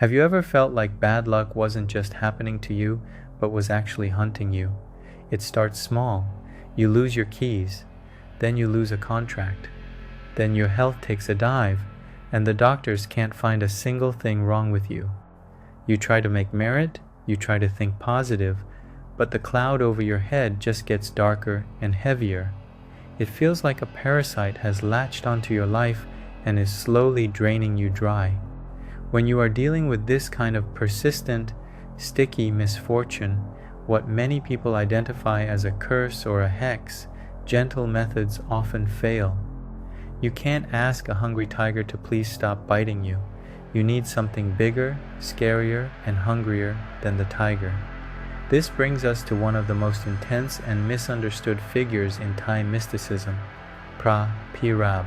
Have you ever felt like bad luck wasn't just happening to you, but was actually hunting you? It starts small. You lose your keys, then you lose a contract, then your health takes a dive, and the doctors can't find a single thing wrong with you. You try to make merit, you try to think positive, but the cloud over your head just gets darker and heavier. It feels like a parasite has latched onto your life and is slowly draining you dry. When you are dealing with this kind of persistent, sticky misfortune, what many people identify as a curse or a hex, gentle methods often fail. You can't ask a hungry tiger to please stop biting you. You need something bigger, scarier, and hungrier than the tiger. This brings us to one of the most intense and misunderstood figures in Thai mysticism, Phra Pirab.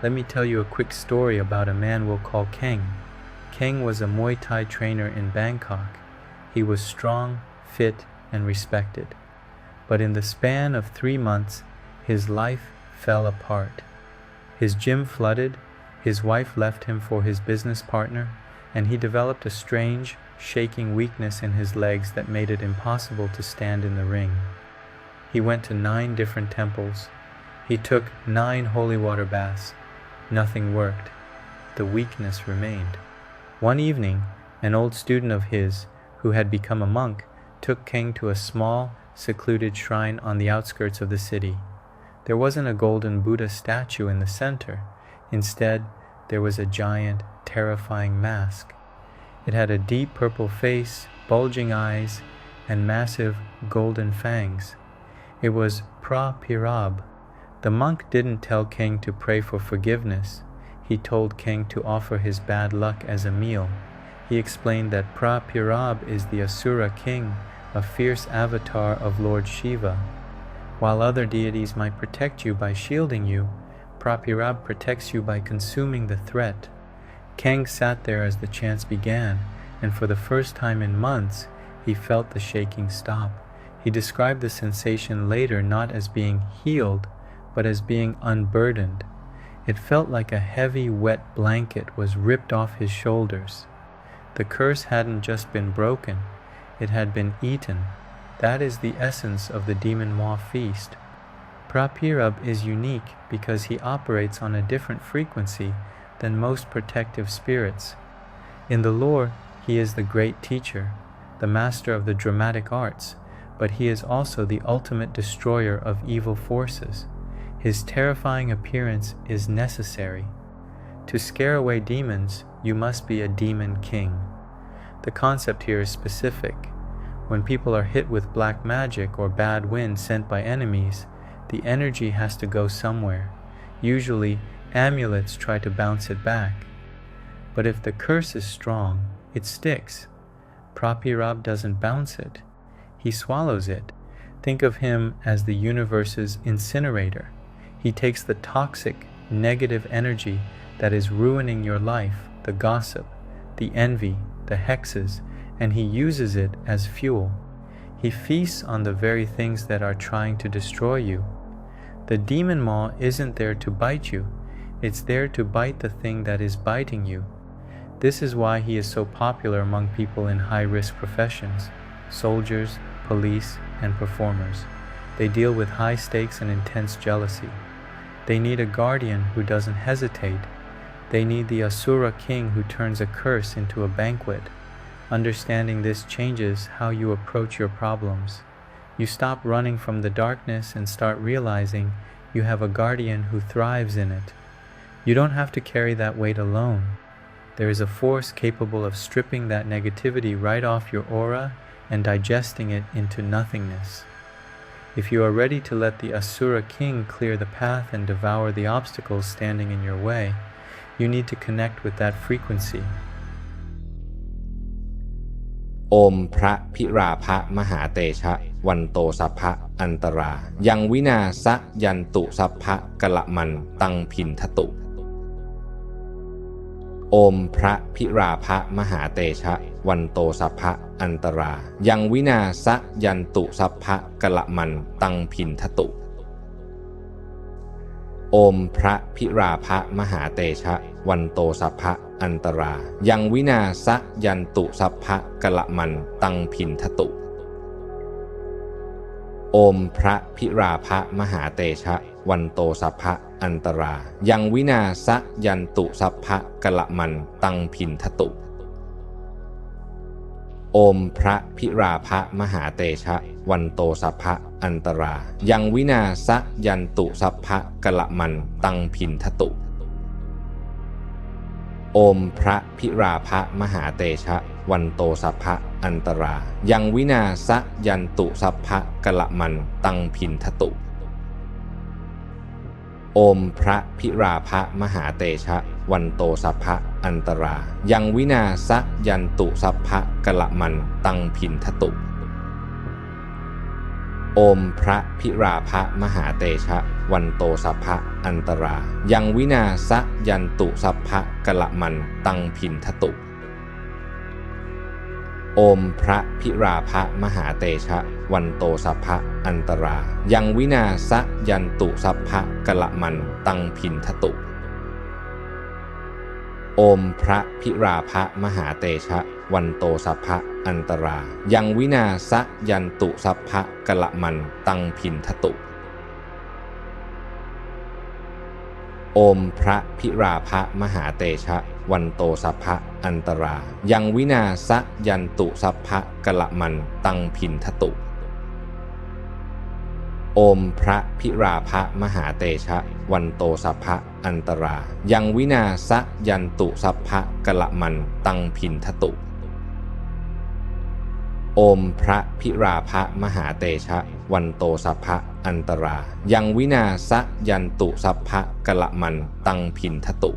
Let me tell you a quick story about a man we'll call Keng. Keng was a Muay Thai trainer in Bangkok. He was strong, fit, and respected. But in the span of 3 months, his life fell apart. His gym flooded, his wife left him for his business partner, and he developed a strange, shaking weakness in his legs that made it impossible to stand in the ring. He went to 9 different temples. He took 9 holy water baths. Nothing worked. The weakness remained. One evening, an old student of his, who had become a monk, took Keng to a small, secluded shrine on the outskirts of the city. There wasn't a golden Buddha statue in the center. Instead, there was a giant, terrifying mask. It had a deep purple face, bulging eyes, and massive golden fangs. It was Phra Pirab. The monk didn't tell Keng to pray for forgiveness. He told Keng to offer his bad luck as a meal. He explained that Phra Pirab is the Asura king, a fierce avatar of Lord Shiva. While other deities might protect you by shielding you, Phra Pirab protects you by consuming the threat. Keng sat there as the chants began, and for the first time in months, he felt the shaking stop. He described the sensation later not as being healed, but as being unburdened. It felt like a heavy, wet blanket was ripped off his shoulders. The curse hadn't just been broken, it had been eaten. That is the essence of the demon maw feast. Phra Pirab is unique because he operates on a different frequency than most protective spirits. In the lore, he is the great teacher, the master of the dramatic arts, but he is also the ultimate destroyer of evil forces. His terrifying appearance is necessary. To scare away demons, you must be a demon king. The concept here is specific. When people are hit with black magic or bad wind sent by enemies, the energy has to go somewhere. Usually, amulets try to bounce it back. But if the curse is strong, it sticks. Phra Pirab doesn't bounce it. He swallows it. Think of him as the universe's incinerator. He takes the toxic, negative energy that is ruining your life, the gossip, the envy, the hexes, and he uses it as fuel. He feasts on the very things that are trying to destroy you. The demon maw isn't there to bite you. It's there to bite the thing that is biting you. This is why he is so popular among people in high-risk professions, soldiers, police, and performers. They deal with high stakes and intense jealousy. They need a guardian who doesn't hesitate. They need the Asura king who turns a curse into a banquet. Understanding this changes how you approach your problems. You stop running from the darkness and start realizing you have a guardian who thrives in it. You don't have to carry that weight alone. There is a force capable of stripping that negativity right off your aura and digesting it into nothingness. If you are ready to let the Asura king clear the path and devour the obstacles standing in your way, you need to connect with that frequency. โอมพระพิราภะมหาเตชะวันโตสัพพะอันตรายังวินาสะยันตุสัพพะกะละมันตังพินทตุโอมพระพิราภะมหาเตชะวันโตสัพพะอันตรายังวินาสะยันตุสัพพะกะละมันตังพินทตุ โอมพระพิราภมหาเตชะวันโตสัพพะอันตรายังวินาสยันตุสัพพะกะละมันตังพินทตุโอมพระพิราภมหาเตชะวันโตสัพพะอันตรายังวินาสยันตุสัพพะกะละมันตังพินทตุโอมพระพิราภมหาเตชะวันโตสัพพะอันตรายังวินาสยันตุสัพพะกะละมันตังพินทตุโอมพระพิราภมหาเตชะวันโตสัพพะอันตรายังวินาสยันตุสัพพะกะละมันตังพินทตุโอมพระพิราภมหาเตชะวันโตสัพพะอันตรายังวินาสยันตุสัพพะกะละมันตังพินทตุโอมพระพิราภมหาเตชะวันโตสัพพะอันตรายังวินาสยันตุสัพพะกะละมันตังพินทตุโอมพระพิราภมหาเตชะวันโตสัพพะอันตรายังวินาสยันตุสัพพะกะละมันตังพินทตุโอมพระพิราภมหาเตชะวันโตสัพพะอันตรายังวินาสยันตุสัพพะกะละมันตังพินทตุโอมพระพิราภมหาเตชะวันโตสัพพะอันตรายังวินาสยันตุสัพพะกะละมันตังพินทตุโอมพระพิราภมหาเตชะวันโตสัพพะอันตรายังวินาสยันตุสัพพะกะละมันตังพินทตุโอมพระพิราภมหาเตชะวันโตสัพพะอันตรายังวินาสยันตุสัพพะกะละมันตังพินทตุ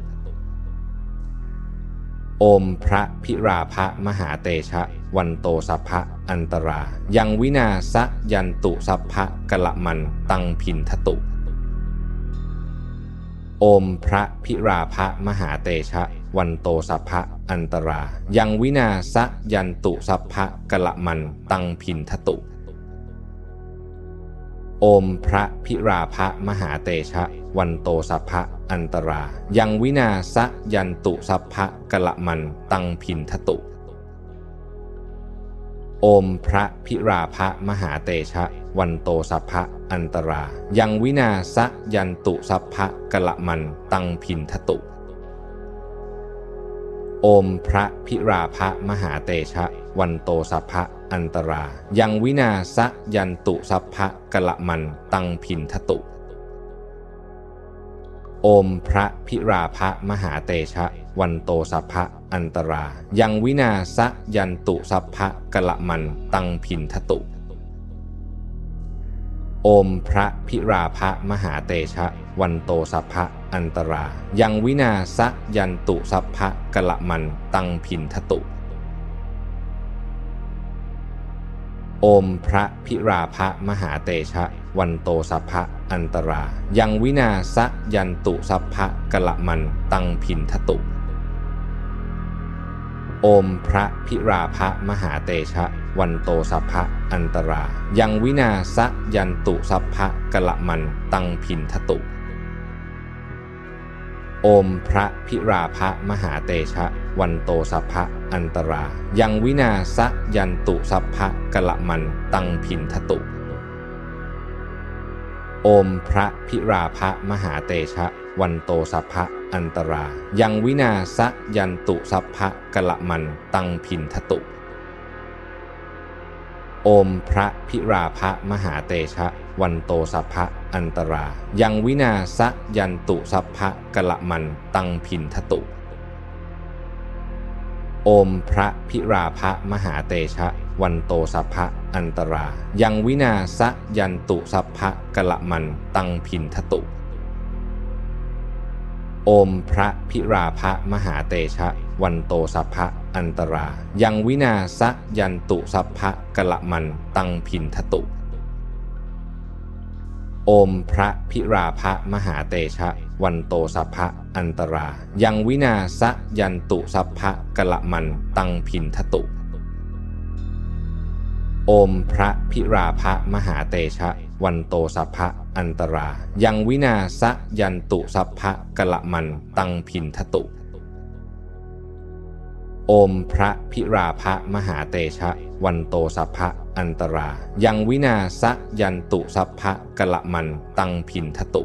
โอมพระพิราภมหาเตชะวันโตสัพพะอันตรายังวินาสยันตุสัพพะกะละมันตังพินทตุโอมพระพิราภมหาเตชะวันโตสัพพะอันตรายังวินาสยันตุสัพพะกะละมันตังพินทตุโอมพระพิราภมหาเตชะวันโตสัพพะอันตรายังวินาสยันตุสัพพะกะละมันตังพินทตุโอมพระพิราภมหาเตชะวันโตสัพพะอันตรายังวินาสยันตุสัพพะกะละมันตังพินทตุโอมพระพิราภมหาเตชะวันโตสัพพะอันตรายังวินาสยันตุสัพพะกะละมันตังพินทตุโอมพระพิราภมหาเตชะวันโตสัพพะอันตรายังวินาสยันตุสัพพะกะละมันตังพินทตุโอมพระพิราภมหาเตชะวันโตสัพพะอันตรายังวินาสยันตุสัพพะกะละมันตังพินทตุโอมพระพิราภมหาเตชะวันโตสัพพะอันตรายังวินาสยันตุสัพพะกะละมันตังพินทตุโอมพระพิราภมหาเตชะวันโตสัพพะอันตรายังวินาสยันตุสัพพะกะละมันตังพินทตุโอมพระพิราภมหาเตชะวันโตสัพพะอันตรายังวินาสยันตุสัพพะกะละมันตังพินทตุโอมพระพิราภมหาเตชะวันโตสัพพะอันตรายังวินาสยันตุสัพพะกะละมันตังพินทตุโอมพระพิราภมหาเตชะวันโตสัพพะอันตรายังวินาสยันตุสัพพะกะละมันตังพินทตุโอมพระพิราภมหาเตชะวันโตสัพพะอันตรายังวินาสยันตุสัพพะกะละมันตังพินทตุโอมพระพิราภมหาเตชะวันโตสัพพะอันตรายังวินาสยันตุสัพพะกะละมันตังพินทตุโอมพระพิราภมหาเตชะวันโตสัพพะอันตรายังวินาสยันตุสัพพะกะละมันตังพินทตุโอมพระพิราภมหาเตชะวันโตสัพพะ อันตรายังวินาศยันตุสัพพะกะละมันตังพินทตุโอมพระพิราภมหาเตชะวันโตสัพพะอันตรายังวินาศยันตุสัพพะกะละมันตังพินทตุ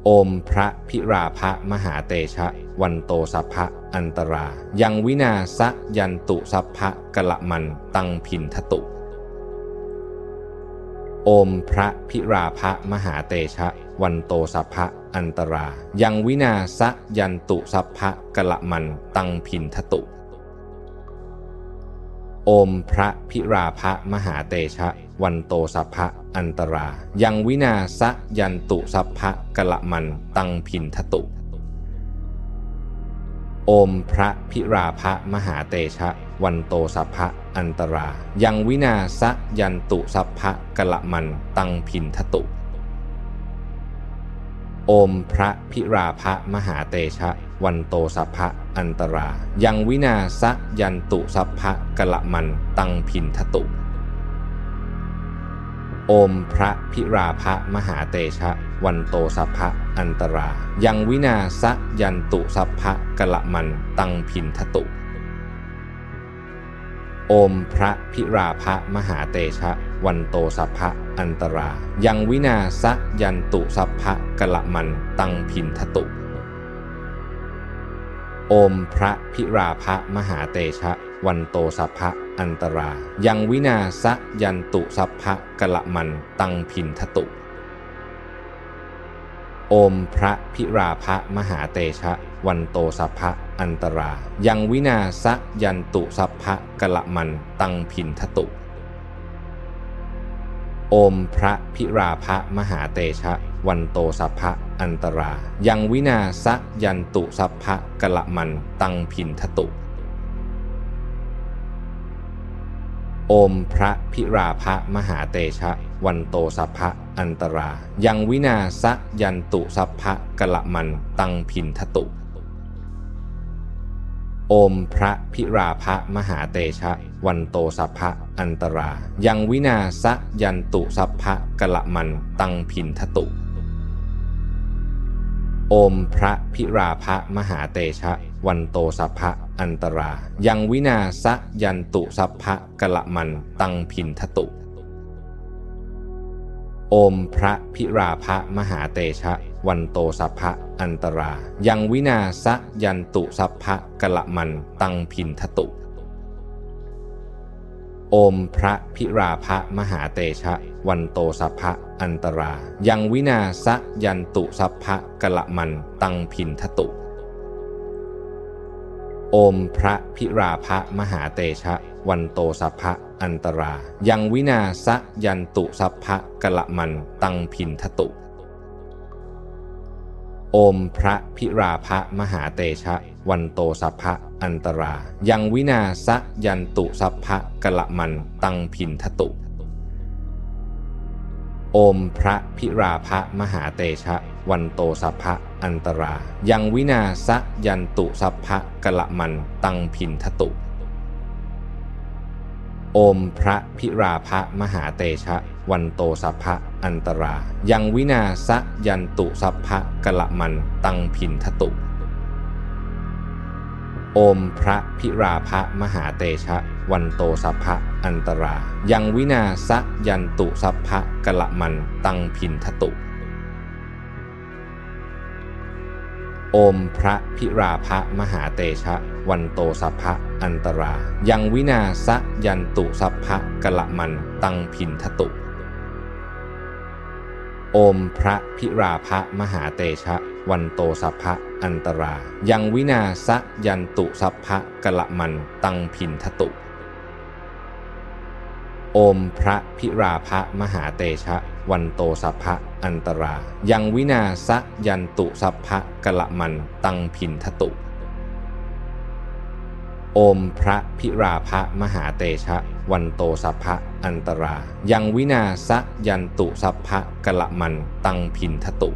โอมพระพิราภมหาเตชะวันโตสัพพะอันตรายังวินาศยันตุสัพพะกะละมันตังพินทตุโอมพระพิราภมหาเตชะวันโตสัพพะอันตรายังวินาศยันตุสัพพะกะละมันตังพินทตุโอมพระพิราภมหาเตชะวันโตสัพพะอันตรายังวินาศยันตุสัพพะกะละมันตังพินทตุโอมพระพิราภมหาเตชะวันโตสัพพะอันตรายังวินาศยันตุสัพพะกะละมันตังพินทตุโอมพระพิราภมหาเตชะวันโตสัพพะอันตรายังวินาศยันตุสัพพะกะละมันตังพินทตุโอมพระพิราภมหาเตชะวันโตสัพพะอันตรายังวินาศยันตุสัพพะกะละมันตังพินทตุโอมพระพิราภมหาเตชะวันโตสัพพะอันตรายังวินาศยันตุสัพพะกะละมันตังพินทตุโอมพระพิราภมหาเตชะวันโตสัพพะอันตรายังวินาศยันตุสัพพะกะละมันตังพินทตุโอมพระพิราภมหาเตชะวันโตสัพพะอันตรายังวินาศยันตุสัพพะกะละมันตังพินทตุโอมพระพิราภมหาเตชะวันโตสัพพะอันตรายังวินาศยันตุสัพพะกะละมันตังพินทตุโอมพระพิราภมหาเตชะวันโตสัพพะอันตรายังวินาศยันตุสัพพะกะละมันตังพินทตุโอมพระพิราภมหาเตชะวันโตสัพพะอันตรายังวินาศยันตุสัพพะกะละมันตังพินทตุโอมพระพิราภมหาเตชะวันโตสัพพะอันตรายังวินาศยันตุสัพพะกะละมันตังพินทตุโอมพระพิราภมหาเตชะวันโตสัพพะอันตรายังวินาศยันตุสัพพะกะละมันตังพินทตุโอมพระพิราภมหาเตชะวันโตสัพพะอันตรายังวินาศยันตุสัพพะกะละมันตังพินทตุโอมพระพิราภมหาเตชะวันโตสัพพะอันตรายังวินาศยันตุสัพพะกะละมันตังพินทตุโอมพระพิราภมหาเตชะวันโตสัพพะอันตรายังวินาศยันตุสัพพะกะละมันตังพินทตุโอมพระพิราภมหาเตชะวันโตสัพพะอันตรายังวินาศยันตุสัพพะกะละมันตังพินทตุโอมพระพิราภมหาเตชะวันโตสัพพะอันตรายังวินาศยันตุสัพพะกะละมันตังพินทตุโอมพระพิราภมหาเตชะวันโตสัพพะอันตรายังวินาศยันตุสัพพะกะละมันตังพินทตุโอมพระพิราภมหาเตชะวันโตสัพพะอันตรายังวินาศยันตุสัพพะกะละมันตังพินทตุโอมพระพิราภมหาเตชะวันโตสัพพะอันตรายังวินาศยันตุสัพพะกะละมันตังพินทตุโอมพระพิราภมหาเตชะวันโตสัพพะอันตรายังวินาศยันตุสัพพะกะละมันตังพินทตุโอมพระพิราภมหาเตชะวันโตสัพพะอันตรายังวินาศยันตุสัพพะกะละมันตังพินทตุ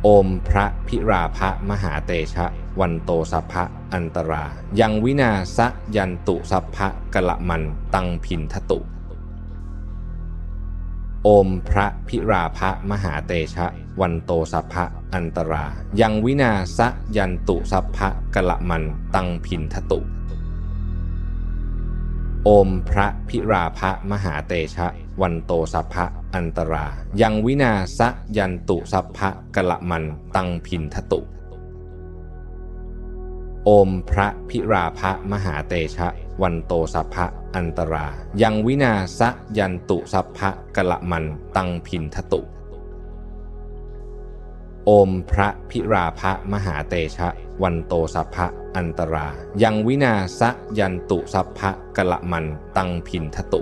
โ โอมพระพิราภมหาเตชะวันโตสัพพะอันตรายังวินาสยันตุสัพพะกะละมันตังพินทตุโอมพระพิราภมหาเตชะวันโตสัพพะอันตรายังวินาสยันตุสัพพะกะละมันตังพินทตุโอมพระพิราภมหาเตชะวันโตสัพพะอันตรายังวินาสยันตุสัพพะกะละมันตังพินทตุโอมพระพิราภมหาเตชะวันโตสัพพะอันตรายังวินาสยันตุสัพพะกะละมันตังพินทตุโอมพระพิราภมหาเตชะวันโตสัพพะอันตรายังวินาสยันตุสัพพะกะละมันตังพินทตุ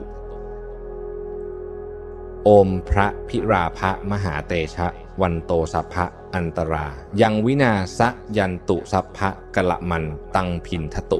โอมพระพิราภมหาเตชะวันโตสัพพะอันตรายังวินาสยันตุสัพพะกะละมันตังพินทตุ